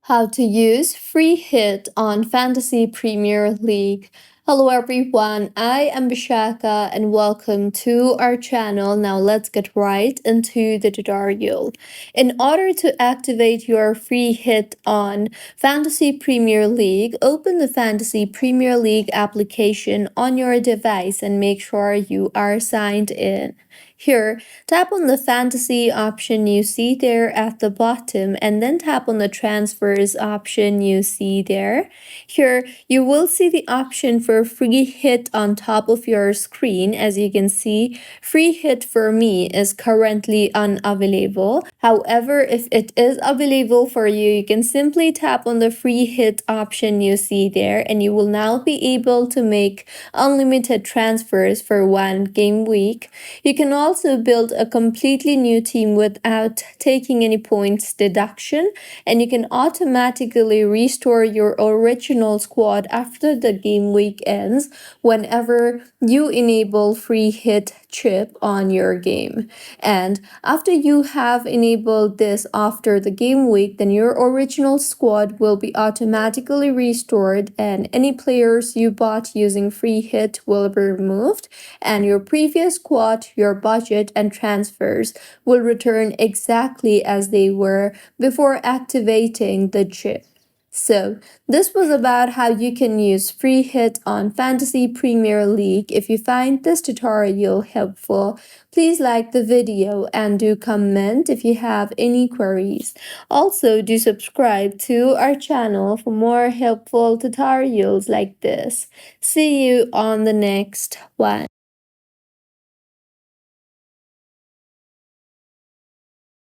How to use free hit on Fantasy Premier League. Hello everyone, I am Bishaka and welcome to our channel. Now let's get right into the tutorial. In order to activate your free hit on Fantasy Premier League, open the Fantasy Premier League application on your device and make sure you are signed in. Here, tap on the fantasy option you see there at the bottom and then tap on the transfers option you see there. Here, you will see the option for free hit on top of your screen. As you can see, free hit for me is currently unavailable. However, if it is available for you, you can simply tap on the free hit option you see there and you will now be able to make unlimited transfers for one game week. You can also build a completely new team without taking any points deduction, and you can automatically restore your original squad after the game week ends whenever you enable free hit chip on your game. And after you have enabled this after the game week, then your original squad will be automatically restored and any players you bought using free hit will be removed, and your previous squad, your budget and transfers will return exactly as they were before activating the chip. So, this was about how you can use free hit on Fantasy Premier League. If you find this tutorial helpful, please like the video and do comment if you have any queries. Also, do subscribe to our channel for more helpful tutorials like this. See you on the next one.